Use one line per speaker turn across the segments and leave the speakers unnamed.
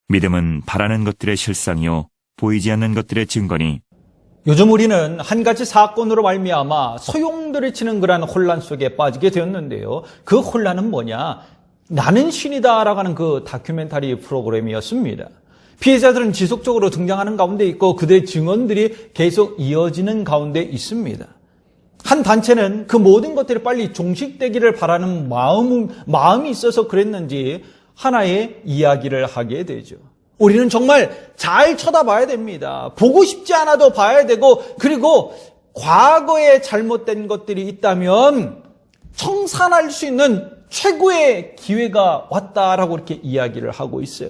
믿음은 바라는 것들의 실상이요 보이지 않는 것들의 증거니.
요즘 우리는 한 가지 사건으로 말미암아 소용돌이치는 그러한 혼란 속에 빠지게 되었는데요. 그 혼란은 뭐냐? 나는 신이다라고 하는 그 다큐멘터리 프로그램이었습니다. 피해자들은 지속적으로 등장하는 가운데 있고 그들의 증언들이 계속 이어지는 가운데 있습니다. 한 단체는 그 모든 것들이 빨리 종식되기를 바라는 마음이 있어서 그랬는지 하나의 이야기를 하게 되죠. 우리는 정말 잘 쳐다봐야 됩니다. 보고 싶지 않아도 봐야 되고, 그리고 과거에 잘못된 것들이 있다면 청산할 수 있는 최고의 기회가 왔다라고 이렇게 이야기를 하고 있어요.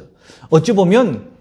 어찌 보면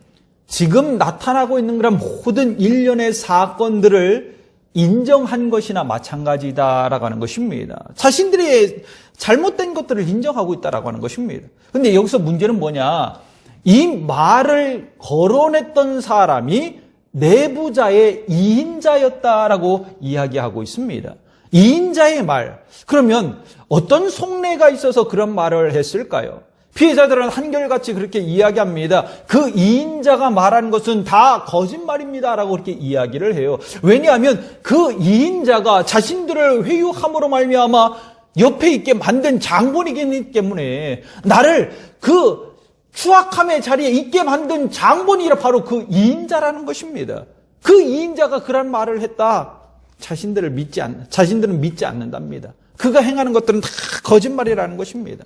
지금 나타나고 있는 그런 모든 일련의 사건들을 인정한 것이나 마찬가지다라고 하는 것입니다. 자신들이 잘못된 것들을 인정하고 있다라고 하는 것입니다. 근데 여기서 문제는 뭐냐? 이 말을 거론했던 사람이 내부자의 2인자였다라고 이야기하고 있습니다. 2인자의 말. 그러면 어떤 속내가 있어서 그런 말을 했을까요? 피해자들은 한결같이 그렇게 이야기합니다. 그 2인자가 말한 것은 다 거짓말입니다라고 그렇게 이야기를 해요. 왜냐하면 그 2인자가 자신들을 회유함으로 말미암아 옆에 있게 만든 장본이기 때문에 나를 그 추악함의 자리에 있게 만든 장본이라 바로 그 2인자라는 것입니다. 그 2인자가 그런 말을 했다. 자신들은 믿지 않는답니다. 그가 행하는 것들은 다 거짓말이라는 것입니다.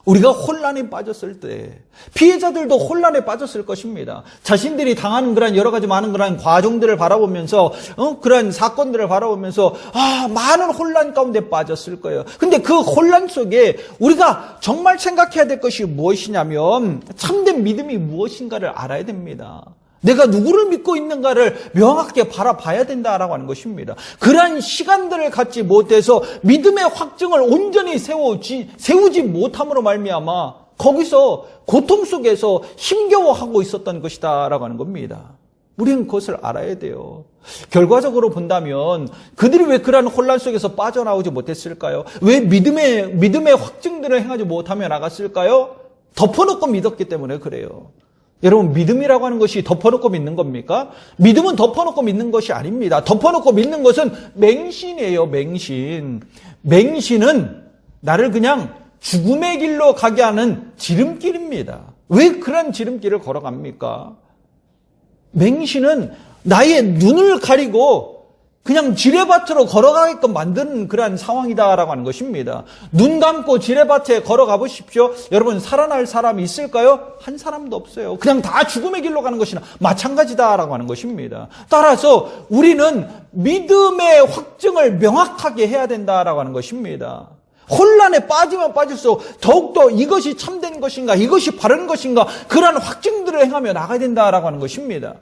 우리가 혼란에 빠졌을 때 피해자들도 혼란에 빠졌을 것입니다. 자신들이 당하는 그런 여러 가지 많은 그런 과정들을 바라보면서 그런 사건들을 바라보면서 많은 혼란 가운데 빠졌을 거예요. 근데 그 혼란 속에 우리가 정말 생각해야 될 것이 무엇이냐면 참된 믿음이 무엇인가를 알아야 됩니다. 내가 누구를 믿고 있는가를 명확하게 바라봐야 된다라고 하는 것입니다. 그러한 시간들을 갖지 못해서 믿음의 확증을 온전히 세우지 못함으로 말미암아 거기서 고통 속에서 힘겨워하고 있었던 것이다라고 하는 겁니다. 우리는 그것을 알아야 돼요. 결과적으로 본다면 그들이 왜 그러한 혼란 속에서 빠져나오지 못했을까요? 왜 믿음의 확증들을 행하지 못하며 나갔을까요? 덮어놓고 믿었기 때문에 그래요. 여러분, 믿음이라고 하는 것이 덮어놓고 믿는 겁니까? 믿음은 덮어놓고 믿는 것이 아닙니다. 덮어놓고 믿는 것은 맹신이에요, 맹신. 맹신은 나를 그냥 죽음의 길로 가게 하는 지름길입니다. 왜 그런 지름길을 걸어갑니까? 맹신은 나의 눈을 가리고 그냥 지뢰밭으로 걸어가게끔 만드는 그러한 상황이다라고 하는 것입니다. 눈 감고 지뢰밭에 걸어가 보십시오. 여러분, 살아날 사람이 있을까요? 한 사람도 없어요. 그냥 다 죽음의 길로 가는 것이나 마찬가지다라고 하는 것입니다. 따라서 우리는 믿음의 확증을 명확하게 해야 된다라고 하는 것입니다. 혼란에 빠지면 빠질수록 더욱더 이것이 참된 것인가, 이것이 바른 것인가, 그러한 확증들을 행하며 나가야 된다라고 하는 것입니다.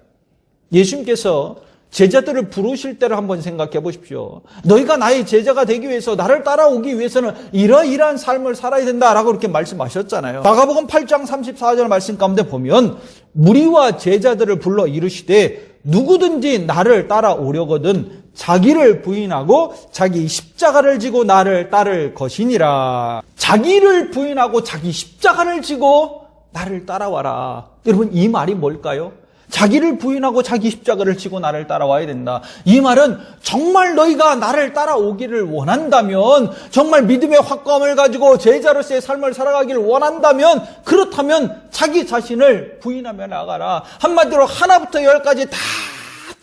예수님께서 제자들을 부르실 때를 한번 생각해 보십시오. 너희가 나의 제자가 되기 위해서, 나를 따라오기 위해서는 이러이러한 삶을 살아야 된다라고 그렇게 말씀하셨잖아요. 마가복음 8장 34절 말씀 가운데 보면 무리와 제자들을 불러 이르시되 누구든지 나를 따라오려거든 자기를 부인하고 자기 십자가를 지고 나를 따를 것이니라. 자기를 부인하고 자기 십자가를 지고 나를 따라와라. 여러분, 이 말이 뭘까요? 자기를 부인하고 자기 십자가를 지고 나를 따라와야 된다. 이 말은 정말 너희가 나를 따라오기를 원한다면, 정말 믿음의 확감을 가지고 제자로서의 삶을 살아가기를 원한다면, 그렇다면 자기 자신을 부인하며 나가라. 한마디로 하나부터 열까지 다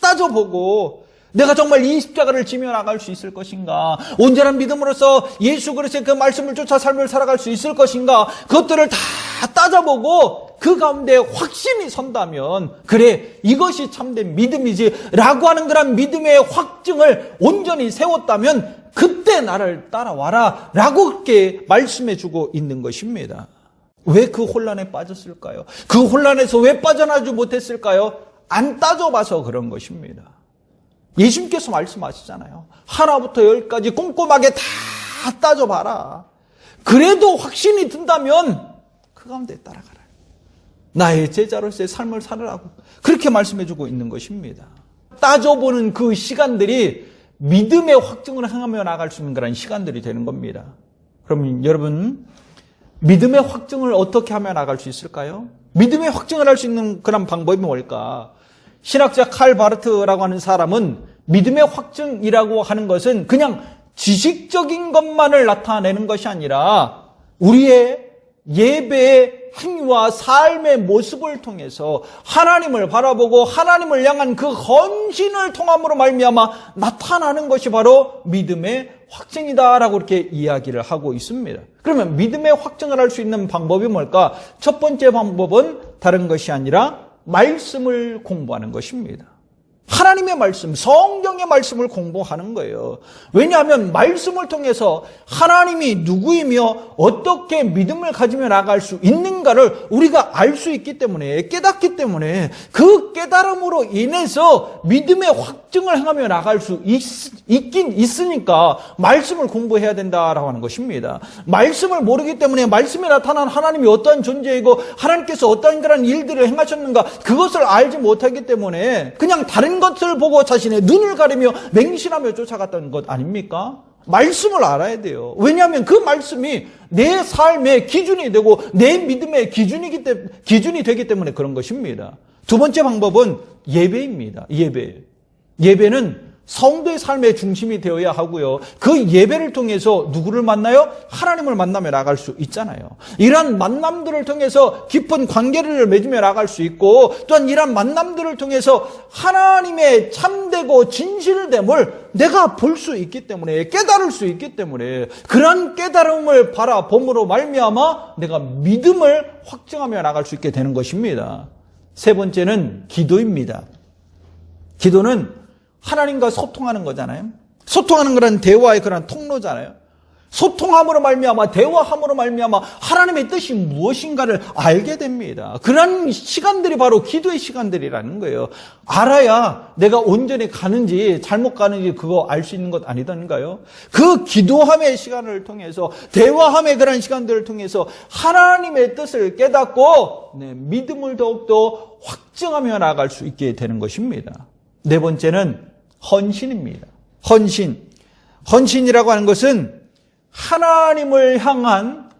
따져보고 내가 정말 이 십자가를 지며 나갈 수 있을 것인가? 온전한 믿음으로서 예수 그리스도의 그 말씀을 쫓아 삶을 살아갈 수 있을 것인가? 그것들을 다 따져보고 그 가운데 확신이 선다면, 그래, 이것이 참된 믿음이지 라고 하는 그런 믿음의 확증을 온전히 세웠다면 그때 나를 따라와라 라고 그렇게 말씀해주고 있는 것입니다. 왜 그 혼란에 빠졌을까요? 그 혼란에서 왜 빠져나오지 못했을까요? 안 따져봐서 그런 것입니다. 예수님께서 말씀하시잖아요. 하나부터 열까지 꼼꼼하게 다 따져봐라. 그래도 확신이 든다면 그 가운데 따라가라. 나의 제자로서의 삶을 살으라고 그렇게 말씀해주고 있는 것입니다. 따져보는 그 시간들이 믿음의 확증을 행하며 나갈 수 있는 그런 시간들이 되는 겁니다. 그럼 여러분, 믿음의 확증을 어떻게 하며 나갈 수 있을까요? 믿음의 확증을 할 수 있는 그런 방법이 뭘까? 신학자 칼 바르트라고 하는 사람은 믿음의 확증이라고 하는 것은 그냥 지식적인 것만을 나타내는 것이 아니라 우리의 예배의 행위와 삶의 모습을 통해서 하나님을 바라보고 하나님을 향한 그 헌신을 통함으로 말미암아 나타나는 것이 바로 믿음의 확증이다라고 이렇게 이야기를 하고 있습니다. 그러면 믿음의 확증을 할 수 있는 방법이 뭘까? 첫 번째 방법은 다른 것이 아니라 말씀을 공부하는 것입니다. 하나님의 말씀, 성경의 말씀을 공부하는 거예요. 왜냐하면 말씀을 통해서 하나님이 누구이며 어떻게 믿음을 가지며 나갈 수 있는가를 우리가 알 수 있기 때문에, 깨닫기 때문에 그 깨달음으로 인해서 믿음의 확증을 행하며 나갈 수 있긴 있으니까 말씀을 공부해야 된다라고 하는 것입니다. 말씀을 모르기 때문에 말씀에 나타난 하나님이 어떠한 존재이고 하나님께서 어떠한 그런 일들을 행하셨는가 그것을 알지 못하기 때문에 그냥 다른 것을 보고 자신의 눈을 가리며 맹신하며 쫓아갔던 것 아닙니까? 말씀을 알아야 돼요. 왜냐하면 그 말씀이 내 삶의 기준이 되고 내 믿음의 기준이 되기 때문에 그런 것입니다. 두 번째 방법은 예배입니다. 예배는 성도의 삶의 중심이 되어야 하고요. 그 예배를 통해서 누구를 만나요? 하나님을 만나며 나갈 수 있잖아요. 이러한 만남들을 통해서 깊은 관계를 맺으며 나갈 수 있고 또한 이러한 만남들을 통해서 하나님의 참되고 진실됨을 내가 볼 수 있기 때문에 깨달을 수 있기 때문에 그런 깨달음을 바라봄으로 말미암아 내가 믿음을 확증하며 나갈 수 있게 되는 것입니다. 세 번째는 기도입니다. 기도는 하나님과 소통하는 거잖아요. 소통하는 그런 대화의 그런 통로잖아요. 소통함으로 말미암아 대화함으로 말미암아 하나님의 뜻이 무엇인가를 알게 됩니다. 그런 시간들이 바로 기도의 시간들이라는 거예요. 알아야 내가 온전히 가는지 잘못 가는지 그거 알 수 있는 것 아니던가요? 그 기도함의 시간을 통해서 대화함의 그런 시간들을 통해서 하나님의 뜻을 깨닫고 믿음을 더욱더 확증하며 나아갈 수 있게 되는 것입니다. 네 번째는 헌신입니다. 헌신이라고 하는 것은 하나님을 향한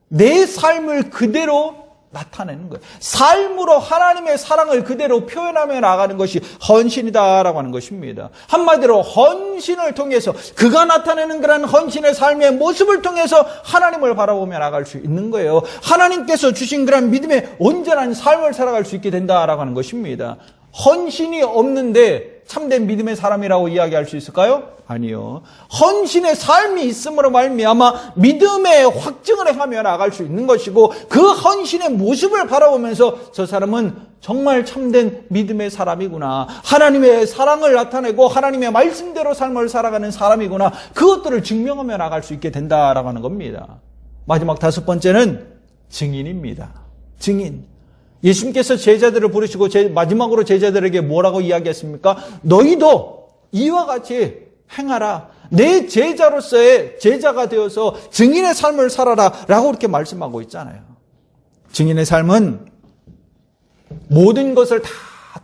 내 삶을 그대로 나타내는 거예요. 삶으로 하나님의 사랑을 그대로 표현하며 나가는 것이 헌신이다라고 하는 것입니다. 한마디로 헌신을 통해서 그가 나타내는 그런 헌신의 삶의 모습을 통해서 하나님을 바라보며 나갈 수 있는 거예요. 하나님께서 주신 그런 믿음의 온전한 삶을 살아갈 수 있게 된다라고 하는 것입니다. 헌신이 없는데 참된 믿음의 사람이라고 이야기할 수 있을까요? 아니요. 헌신의 삶이 있음으로 말미암아 믿음의 확증을 행하며 나갈 수 있는 것이고 그 헌신의 모습을 바라보면서 저 사람은 정말 참된 믿음의 사람이구나. 하나님의 사랑을 나타내고 하나님의 말씀대로 삶을 살아가는 사람이구나. 그것들을 증명하며 나갈 수 있게 된다라고 하는 겁니다. 마지막 다섯 번째는 증인입니다. 증인. 예수님께서 제자들을 부르시고 마지막으로 제자들에게 뭐라고 이야기했습니까? 너희도 이와 같이 행하라. 내 제자로서의 제자가 되어서 증인의 삶을 살아라 라고 이렇게 말씀하고 있잖아요. 증인의 삶은 모든 것을 다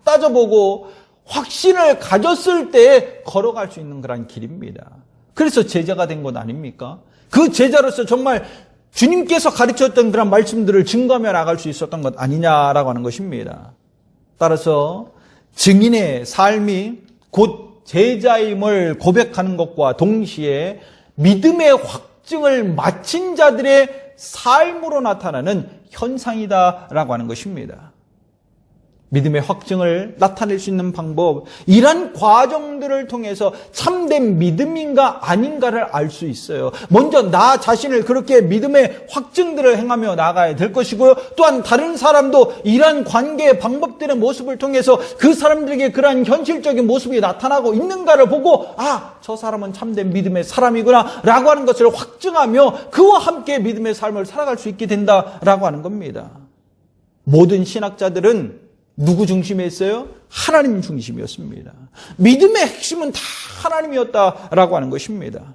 따져보고 확신을 가졌을 때 걸어갈 수 있는 그런 길입니다. 그래서 제자가 된 것 아닙니까? 그 제자로서 정말 주님께서 가르쳤던 그런 말씀들을 증거하며 나갈 수 있었던 것 아니냐라고 하는 것입니다. 따라서 증인의 삶이 곧 제자임을 고백하는 것과 동시에 믿음의 확증을 마친 자들의 삶으로 나타나는 현상이다라고 하는 것입니다. 믿음의 확증을 나타낼 수 있는 방법, 이런 과정들을 통해서 참된 믿음인가 아닌가를 알 수 있어요. 먼저 나 자신을 그렇게 믿음의 확증들을 행하며 나가야 될 것이고요. 또한 다른 사람도 이러한 관계의 방법들의 모습을 통해서 그 사람들에게 그러한 현실적인 모습이 나타나고 있는가를 보고 저 사람은 참된 믿음의 사람이구나 라고 하는 것을 확증하며 그와 함께 믿음의 삶을 살아갈 수 있게 된다라고 하는 겁니다. 모든 신학자들은 누구 중심이었어요? 하나님 중심이었습니다. 믿음의 핵심은 다 하나님이었다라고 하는 것입니다.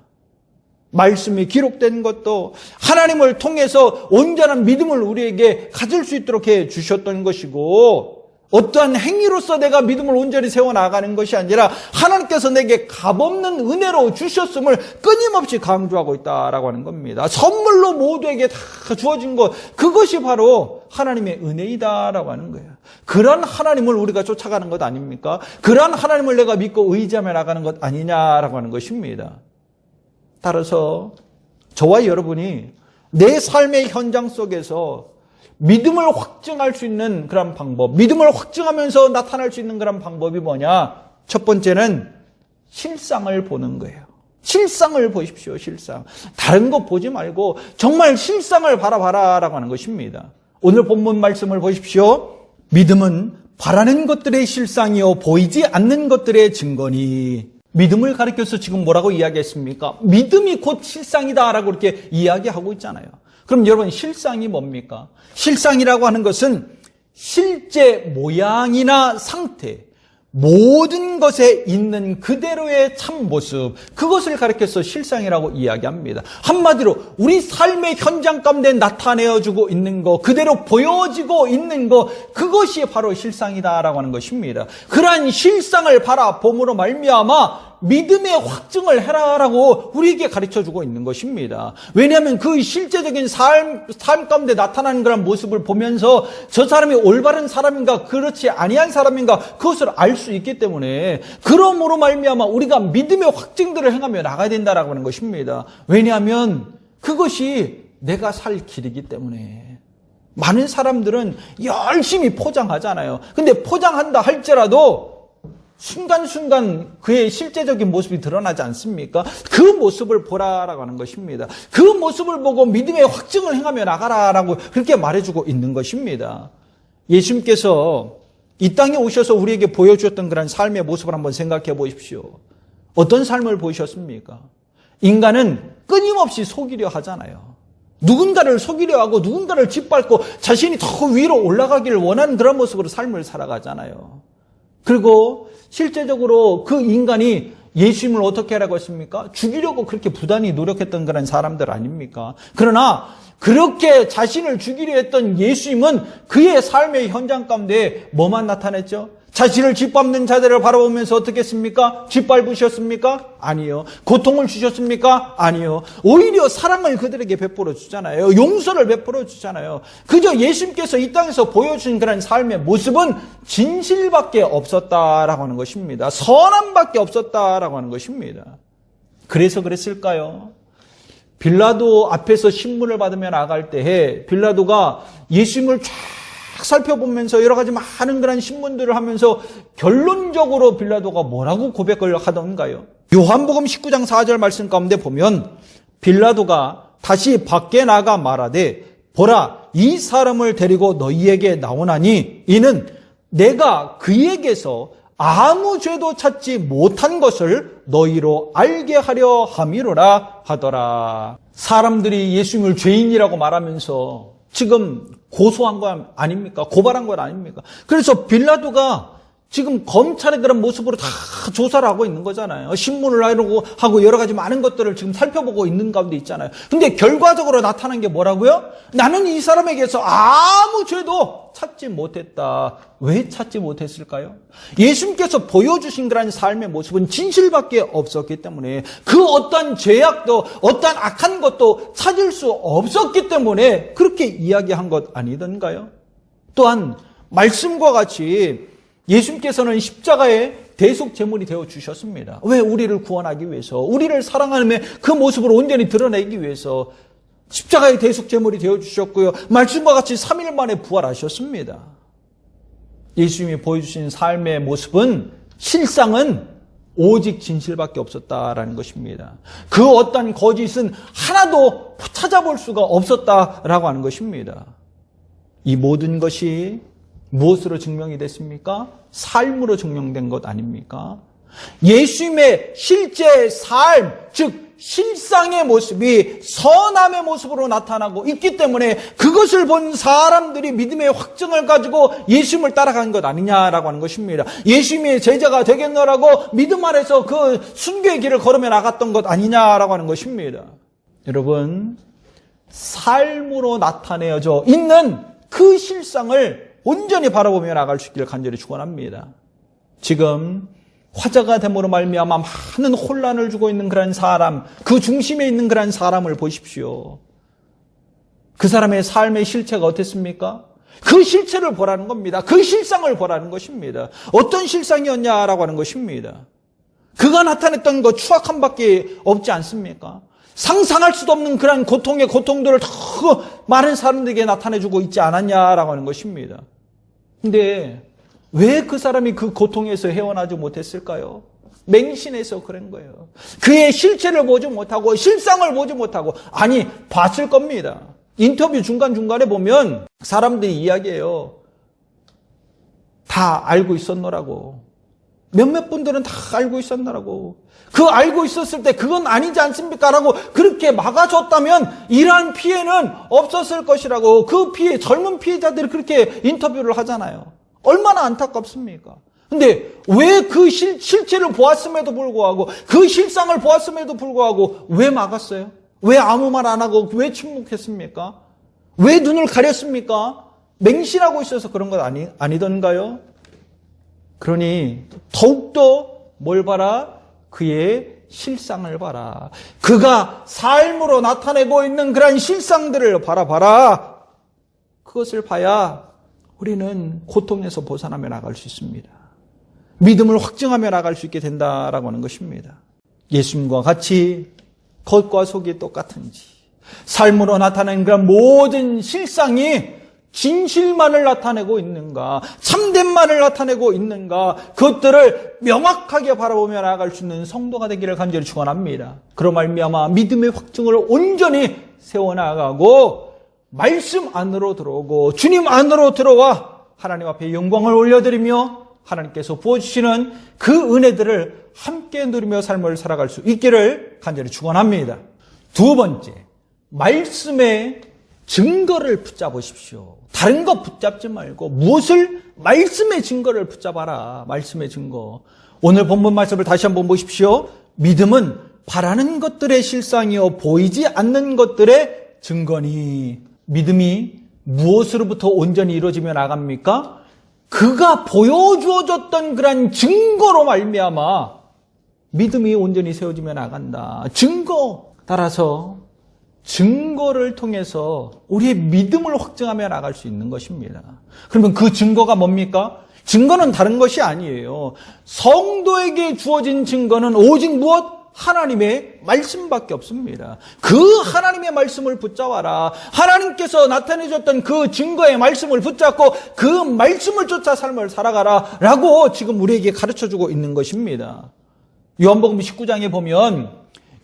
말씀이 기록된 것도 하나님을 통해서 온전한 믿음을 우리에게 가질 수 있도록 해 주셨던 것이고 어떠한 행위로서 내가 믿음을 온전히 세워나가는 것이 아니라 하나님께서 내게 값없는 은혜로 주셨음을 끊임없이 강조하고 있다라고 하는 겁니다. 선물로 모두에게 다 주어진 것, 그것이 바로 하나님의 은혜이다라고 하는 거예요. 그런 하나님을 우리가 쫓아가는 것 아닙니까? 그런 하나님을 내가 믿고 의지하며 나가는 것 아니냐라고 하는 것입니다. 따라서 저와 여러분이 내 삶의 현장 속에서 믿음을 확증할 수 있는 그런 방법, 믿음을 확증하면서 나타날 수 있는 그런 방법이 뭐냐? 첫 번째는 실상을 보는 거예요. 실상을 보십시오, 실상. 다른 거 보지 말고 정말 실상을 바라봐라라고 하는 것입니다. 오늘 본문 말씀을 보십시오. 믿음은 바라는 것들의 실상이요 보이지 않는 것들의 증거니. 믿음을 가리켜서 지금 뭐라고 이야기했습니까? 믿음이 곧 실상이다라고 이렇게 이야기하고 있잖아요. 그럼 여러분, 실상이 뭡니까? 실상이라고 하는 것은 실제 모양이나 상태, 모든 것에 있는 그대로의 참 모습, 그것을 가리켜서 실상이라고 이야기합니다. 한마디로 우리 삶의 현장 가운데 나타내어주고 있는 것, 그대로 보여지고 있는 것, 그것이 바로 실상이다라고 하는 것입니다. 그러한 실상을 바라봄으로 말미암아 믿음의 확증을 해라라고 우리에게 가르쳐주고 있는 것입니다. 왜냐하면 그 실제적인 삶 가운데 나타나는 그런 모습을 보면서 저 사람이 올바른 사람인가 그렇지 아니한 사람인가 그것을 알 수 있기 때문에, 그러므로 말미암아 우리가 믿음의 확증들을 행하며 나가야 된다라고 하는 것입니다. 왜냐하면 그것이 내가 살 길이기 때문에. 많은 사람들은 열심히 포장하잖아요. 근데 포장한다 할지라도 순간순간 그의 실제적인 모습이 드러나지 않습니까? 그 모습을 보라라고 하는 것입니다. 그 모습을 보고 믿음의 확증을 행하며 나가라라고 그렇게 말해주고 있는 것입니다. 예수님께서 이 땅에 오셔서 우리에게 보여주셨던 그런 삶의 모습을 한번 생각해 보십시오. 어떤 삶을 보이셨습니까? 인간은 끊임없이 속이려 하잖아요. 누군가를 속이려 하고 누군가를 짓밟고 자신이 더 위로 올라가기를 원하는 그런 모습으로 삶을 살아가잖아요. 그리고 실제적으로 그 인간이 예수님을 어떻게 하라고 했습니까? 죽이려고 그렇게 부단히 노력했던 그런 사람들 아닙니까? 그러나 그렇게 자신을 죽이려 했던 예수님은 그의 삶의 현장 가운데 뭐만 나타냈죠? 자신을 짓밟는 자들을 바라보면서 어떻게 했습니까? 짓밟으셨습니까? 아니요. 고통을 주셨습니까? 아니요. 오히려 사랑을 그들에게 베풀어 주잖아요. 용서를 베풀어 주잖아요. 그저 예수님께서 이 땅에서 보여준 그런 삶의 모습은 진실밖에 없었다라고 하는 것입니다. 선함밖에 없었다라고 하는 것입니다. 그래서 그랬을까요? 빌라도 앞에서 신문을 받으며 나갈 때에 빌라도가 예수님을 쫙 살펴보면서 여러 가지 많은 그런 신문들을 하면서 결론적으로 빌라도가 뭐라고 고백을 하던가요? 요한복음 19장 4절 말씀 가운데 보면 빌라도가 다시 밖에 나가 말하되 보라, 이 사람을 데리고 너희에게 나오나니 이는 내가 그에게서 아무 죄도 찾지 못한 것을 너희로 알게 하려 함이로라 하더라. 사람들이 예수님을 죄인이라고 말하면서 지금 고소한 거 아닙니까? 고발한 건 아닙니까? 그래서 빌라도가 지금 검찰의 그런 모습으로 다 조사를 하고 있는 거잖아요. 신문을 하고 여러 가지 많은 것들을 지금 살펴보고 있는 가운데 있잖아요. 근데 결과적으로 나타난 게 뭐라고요? 나는 이 사람에게서 아무 죄도 찾지 못했다. 왜 찾지 못했을까요? 예수님께서 보여주신 그런 삶의 모습은 진실밖에 없었기 때문에, 그 어떤 죄악도 어떤 악한 것도 찾을 수 없었기 때문에 그렇게 이야기한 것 아니던가요? 또한 말씀과 같이 예수님께서는 십자가의 대속 제물이 되어 주셨습니다. 왜? 우리를 구원하기 위해서, 우리를 사랑하는 그 모습을 온전히 드러내기 위해서 십자가의 대속 제물이 되어 주셨고요. 말씀과 같이 3일 만에 부활하셨습니다. 예수님이 보여주신 삶의 모습은, 실상은 오직 진실밖에 없었다라는 것입니다. 그 어떤 거짓은 하나도 찾아볼 수가 없었다라고 하는 것입니다. 이 모든 것이 무엇으로 증명이 됐습니까? 삶으로 증명된 것 아닙니까? 예수님의 실제 삶, 즉 실상의 모습이 선함의 모습으로 나타나고 있기 때문에 그것을 본 사람들이 믿음의 확증을 가지고 예수님을 따라간 것 아니냐라고 하는 것입니다. 예수님의 제자가 되겠노라고 믿음 안에서 그 순교의 길을 걸으며 나갔던 것 아니냐라고 하는 것입니다. 여러분, 삶으로 나타내어져 있는 그 실상을 온전히 바라보며 나갈 수 있기를 간절히 축원합니다. 지금 화자가 됨으로 말미암아 많은 혼란을 주고 있는 그런 사람, 그 중심에 있는 그런 사람을 보십시오. 그 사람의 삶의 실체가 어땠습니까? 그 실체를 보라는 겁니다. 그 실상을 보라는 것입니다. 어떤 실상이었냐라고 하는 것입니다. 그가 나타냈던 것 추악함밖에 없지 않습니까? 상상할 수도 없는 그런 고통의 고통들을 더 많은 사람들에게 나타내주고 있지 않았냐라고 하는 것입니다. 근데 왜 그 사람이 그 고통에서 헤어나지 못했을까요? 맹신해서 그런 거예요. 그의 실체를 보지 못하고 실상을 보지 못하고, 아니 봤을 겁니다. 인터뷰 중간중간에 보면 사람들이 이야기해요. 다 알고 있었노라고. 몇몇 분들은 다 알고 있었노라고. 그 알고 있었을 때 그건 아니지 않습니까? 라고 그렇게 막아줬다면 이러한 피해는 없었을 것이라고, 그 피해, 젊은 피해자들이 그렇게 인터뷰를 하잖아요. 얼마나 안타깝습니까? 근데 왜 그 실체를 보았음에도 불구하고, 그 실상을 보았음에도 불구하고 왜 막았어요? 왜 아무 말 안 하고 왜 침묵했습니까? 왜 눈을 가렸습니까? 맹신하고 있어서 그런 것 아니던가요? 그러니 더욱더 뭘 봐라? 그의 실상을 봐라. 그가 삶으로 나타내고 있는 그런 실상들을 바라봐라. 그것을 봐야 우리는 고통에서 벗어나며 나갈 수 있습니다. 믿음을 확증하며 나갈 수 있게 된다라고 하는 것입니다. 예수님과 같이 겉과 속이 똑같은지, 삶으로 나타내는 그런 모든 실상이 진실만을 나타내고 있는가, 참됨만을 나타내고 있는가, 그것들을 명확하게 바라보며 나아갈 수 있는 성도가 되기를 간절히 축원합니다. 그로 말미암아 믿음의 확증을 온전히 세워나가고 말씀 안으로 들어오고 주님 안으로 들어와 하나님 앞에 영광을 올려드리며 하나님께서 부어주시는 그 은혜들을 함께 누리며 삶을 살아갈 수 있기를 간절히 축원합니다. 두 번째, 말씀의 증거를 붙잡으십시오. 다른 거 붙잡지 말고 무엇을? 말씀의 증거를 붙잡아라. 말씀의 증거. 오늘 본문 말씀을 다시 한번 보십시오. 믿음은 바라는 것들의 실상이요 보이지 않는 것들의 증거니. 믿음이 무엇으로부터 온전히 이루어지며 나갑니까? 그가 보여주어졌던 그런 증거로 말미암아 믿음이 온전히 세워지며 나간다. 증거. 따라서 증거를 통해서 우리의 믿음을 확증하며 나갈 수 있는 것입니다. 그러면 그 증거가 뭡니까? 증거는 다른 것이 아니에요. 성도에게 주어진 증거는 오직 무엇? 하나님의 말씀밖에 없습니다. 그 하나님의 말씀을 붙잡아라. 하나님께서 나타내줬던 그 증거의 말씀을 붙잡고 그 말씀을 쫓아 삶을 살아가라 라고 지금 우리에게 가르쳐주고 있는 것입니다. 요한복음 19장에 보면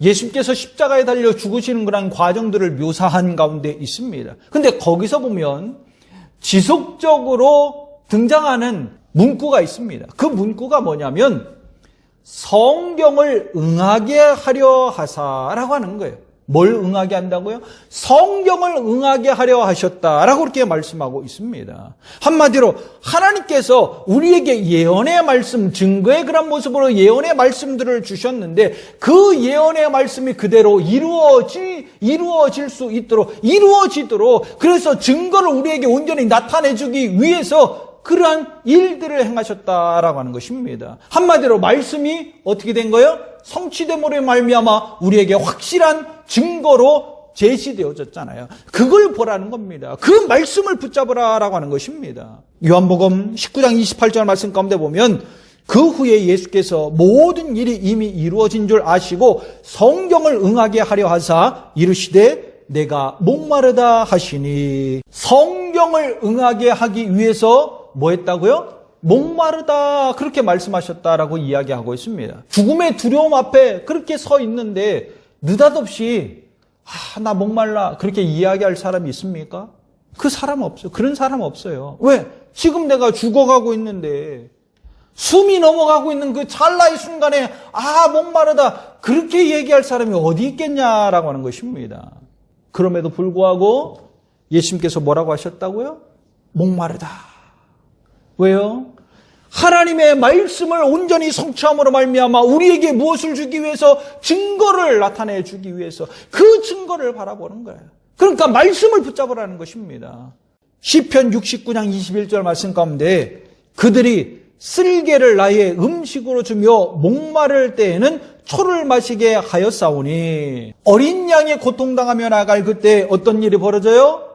예수님께서 십자가에 달려 죽으시는 그런 과정들을 묘사한 가운데 있습니다. 근데 거기서 보면 지속적으로 등장하는 문구가 있습니다. 그 문구가 뭐냐면 성경을 응하게 하려 하사라고 하는 거예요. 뭘 응하게 한다고요? 성경을 응하게 하려 하셨다라고 그렇게 말씀하고 있습니다. 한마디로 하나님께서 우리에게 예언의 말씀, 증거의 그런 모습으로 예언의 말씀들을 주셨는데 그 예언의 말씀이 그대로 이루어질 수 있도록, 이루어지도록, 그래서 증거를 우리에게 온전히 나타내주기 위해서 그러한 일들을 행하셨다라고 하는 것입니다. 한마디로 말씀이 어떻게 된 거예요? 성취됨으로 말미암아 우리에게 확실한 증거로 제시되어졌잖아요. 그걸 보라는 겁니다. 그 말씀을 붙잡으라라고 하는 것입니다. 요한복음 19장 28절 말씀 가운데 보면 그 후에 예수께서 모든 일이 이미 이루어진 줄 아시고 성경을 응하게 하려 하사 이르시되 내가 목마르다 하시니. 성경을 응하게 하기 위해서 뭐 했다고요? 목마르다 그렇게 말씀하셨다라고 이야기하고 있습니다. 죽음의 두려움 앞에 그렇게 서 있는데 느닷없이 나 목말라 그렇게 이야기할 사람이 있습니까? 그 사람 없어요. 그런 사람 없어요. 왜? 지금 내가 죽어가고 있는데 숨이 넘어가고 있는 그 찰나의 순간에 목마르다 그렇게 얘기할 사람이 어디 있겠냐라고 하는 것입니다. 그럼에도 불구하고 예수님께서 뭐라고 하셨다고요? 목마르다. 왜요? 하나님의 말씀을 온전히 성취함으로 말미암아 우리에게 무엇을 주기 위해서? 증거를 나타내 주기 위해서 그 증거를 바라보는 거예요. 그러니까 말씀을 붙잡으라는 것입니다. 시편 69장 21절 말씀 가운데 그들이 쓸개를 나의 음식으로 주며 목마를 때에는 초를 마시게 하였사오니 어린 양이 고통당하며 나갈 그때 어떤 일이 벌어져요?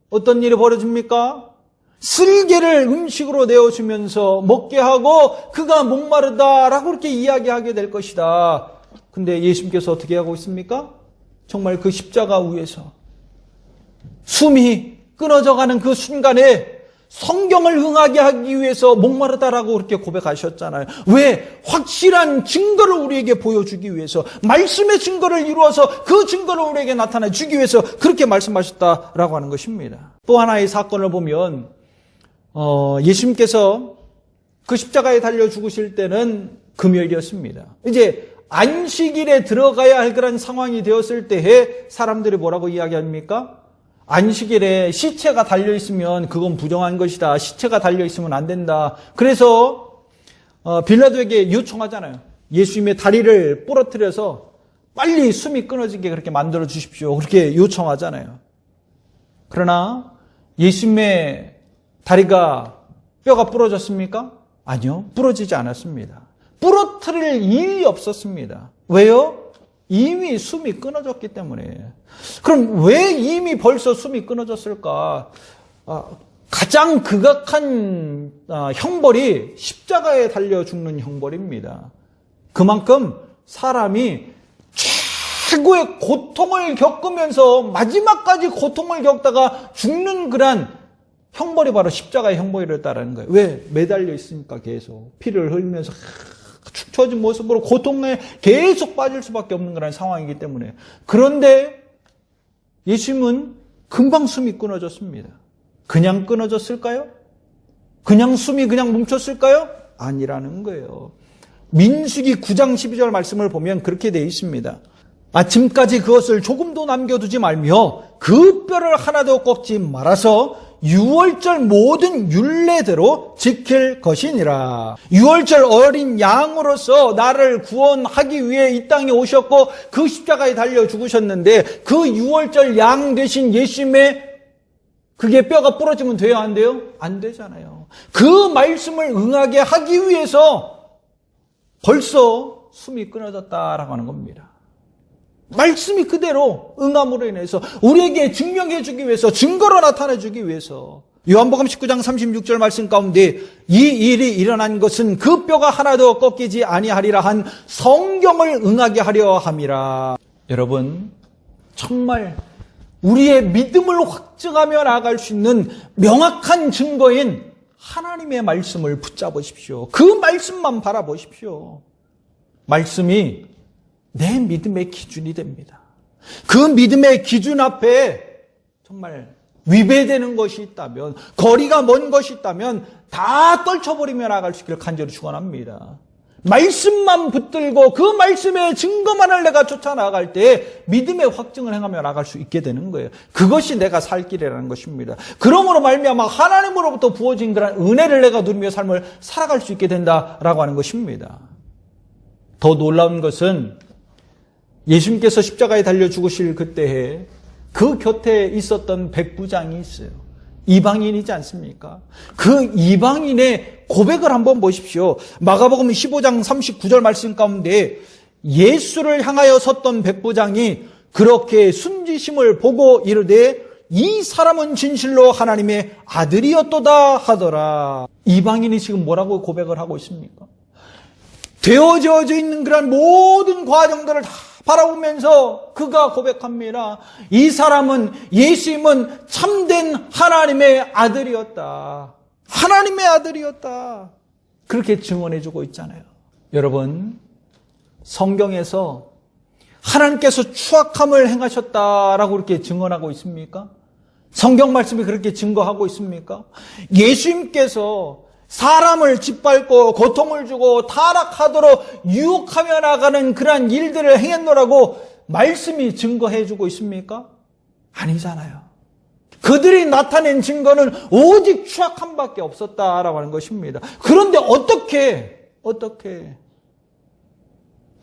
어떤 일이 벌어집니까? 쓸개를 음식으로 내어주면서 먹게 하고 그가 목마르다라고 그렇게 이야기하게 될 것이다. 근데 예수님께서 어떻게 하고 있습니까? 정말 그 십자가 위에서 숨이 끊어져가는 그 순간에 성경을 응하게 하기 위해서 목마르다라고 그렇게 고백하셨잖아요. 왜? 확실한 증거를 우리에게 보여주기 위해서, 말씀의 증거를 이루어서 그 증거를 우리에게 나타내 주기 위해서 그렇게 말씀하셨다라고 하는 것입니다. 또 하나의 사건을 보면 예수님께서 그 십자가에 달려 죽으실 때는 금요일이었습니다. 이제 안식일에 들어가야 할 그런 상황이 되었을 때에 사람들이 뭐라고 이야기합니까? 안식일에 시체가 달려있으면 그건 부정한 것이다. 시체가 달려있으면 안 된다. 그래서 빌라도에게 요청하잖아요. 예수님의 다리를 부러뜨려서 빨리 숨이 끊어지게 그렇게 만들어 주십시오. 그렇게 요청하잖아요. 그러나 예수님의 다리가 뼈가 부러졌습니까? 아니요. 부러지지 않았습니다. 부러뜨릴 일이 없었습니다. 왜요? 이미 숨이 끊어졌기 때문에. 그럼 왜 이미 벌써 숨이 끊어졌을까? 가장 극악한 형벌이 십자가에 달려 죽는 형벌입니다. 그만큼 사람이 최고의 고통을 겪으면서 마지막까지 고통을 겪다가 죽는 그런 형벌이 바로 십자가의 형벌이었다는 거예요. 왜? 매달려 있으니까 계속 피를 흘리면서 축 처진 모습으로 고통에 계속 빠질 수밖에 없는 그런 상황이기 때문에. 그런데 예수님은 금방 숨이 끊어졌습니다. 그냥 끊어졌을까요? 그냥 숨이 그냥 멈췄을까요? 아니라는 거예요. 민수기 9장 12절 말씀을 보면 그렇게 되어 있습니다. 아침까지 그것을 조금도 남겨두지 말며 그 뼈를 하나도 꺾지 말아서 유월절 모든 율례대로 지킬 것이니라. 유월절 어린 양으로서 나를 구원하기 위해 이 땅에 오셨고 그 십자가에 달려 죽으셨는데 그 유월절 양 되신 예수님의 그게 뼈가 부러지면 돼요? 안 돼요? 안 되잖아요. 그 말씀을 응하게 하기 위해서 벌써 숨이 끊어졌다라고 하는 겁니다. 말씀이 그대로 응함으로 인해서 우리에게 증명해 주기 위해서, 증거로 나타내 주기 위해서. 요한복음 19장 36절 말씀 가운데 이 일이 일어난 것은 그 뼈가 하나도 꺾이지 아니하리라 한 성경을 응하게 하려 함이라. 여러분, 정말 우리의 믿음을 확증하며 나아갈 수 있는 명확한 증거인 하나님의 말씀을 붙잡으십시오. 그 말씀만 바라보십시오. 말씀이 내 믿음의 기준이 됩니다. 그 믿음의 기준 앞에 정말 위배되는 것이 있다면, 거리가 먼 것이 있다면 다 떨쳐버리며 나갈 수 있기를 간절히 축원합니다. 말씀만 붙들고 그 말씀의 증거만을 내가 쫓아나갈 때 믿음의 확증을 행하며 나갈 수 있게 되는 거예요. 그것이 내가 살 길이라는 것입니다. 그러므로 말미암아 하나님으로부터 부어진 그런 은혜를 내가 누리며 삶을 살아갈 수 있게 된다라고 하는 것입니다. 더 놀라운 것은 예수님께서 십자가에 달려 죽으실 그때에 그 곁에 있었던 백부장이 있어요. 이방인이지 않습니까? 그 이방인의 고백을 한번 보십시오. 마가복음 15장 39절 말씀 가운데 예수를 향하여 섰던 백부장이 그렇게 순지심을 보고 이르되 이 사람은 진실로 하나님의 아들이었도다 하더라. 이방인이 지금 뭐라고 고백을 하고 있습니까? 되어져 있는 그런 모든 과정들을 다 바라보면서 그가 고백합니다. 이 사람은, 예수님은 참된 하나님의 아들이었다. 하나님의 아들이었다. 그렇게 증언해주고 있잖아요. 여러분, 성경에서 하나님께서 추악함을 행하셨다라고 그렇게 증언하고 있습니까? 성경 말씀이 그렇게 증거하고 있습니까? 예수님께서 사람을 짓밟고 고통을 주고 타락하도록 유혹하며 나가는 그러한 일들을 행했노라고 말씀이 증거해주고 있습니까? 아니잖아요. 그들이 나타낸 증거는 오직 추악함밖에 없었다라고 하는 것입니다. 그런데 어떻게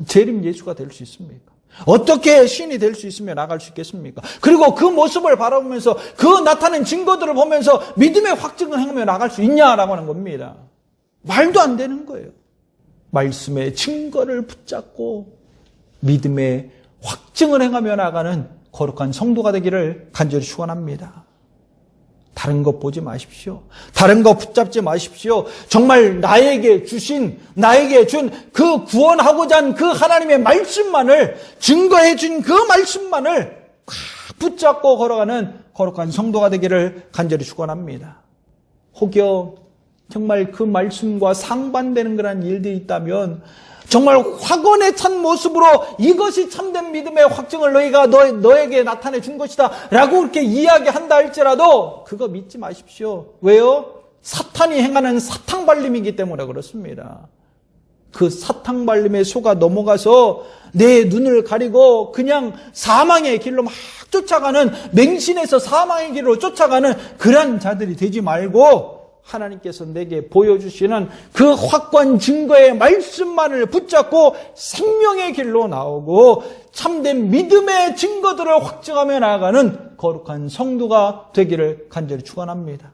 재림 예수가 될 수 있습니까? 어떻게 신이 될 수 있으며 나갈 수 있겠습니까? 그리고 그 모습을 바라보면서 그 나타낸 증거들을 보면서 믿음의 확증을 행하며 나갈 수 있냐라고 하는 겁니다. 말도 안 되는 거예요. 말씀의 증거를 붙잡고 믿음의 확증을 행하며 나가는 거룩한 성도가 되기를 간절히 축원합니다. 다른 것 보지 마십시오. 다른 것 붙잡지 마십시오. 정말 나에게 준 그 구원하고자 한 그 하나님의 말씀만을, 증거해 준 그 말씀만을 붙잡고 걸어가는 거룩한 성도가 되기를 간절히 축원합니다. 혹여 정말 그 말씀과 상반되는 그런 일들이 있다면 정말 확언에 찬 모습으로 이것이 참된 믿음의 확증을 너에게 나타내 준 것이다 라고 그렇게 이야기한다 할지라도 그거 믿지 마십시오. 왜요? 사탄이 행하는 사탕발림이기 때문에 그렇습니다. 그 사탕발림에 속아 넘어가서 내 눈을 가리고 그냥 사망의 길로 막 쫓아가는, 맹신해서 사망의 길로 쫓아가는 그런 자들이 되지 말고 하나님께서 내게 보여주시는 그 확고한 증거의 말씀만을 붙잡고 생명의 길로 나오고 참된 믿음의 증거들을 확증하며 나아가는 거룩한 성도가 되기를 간절히 축원합니다.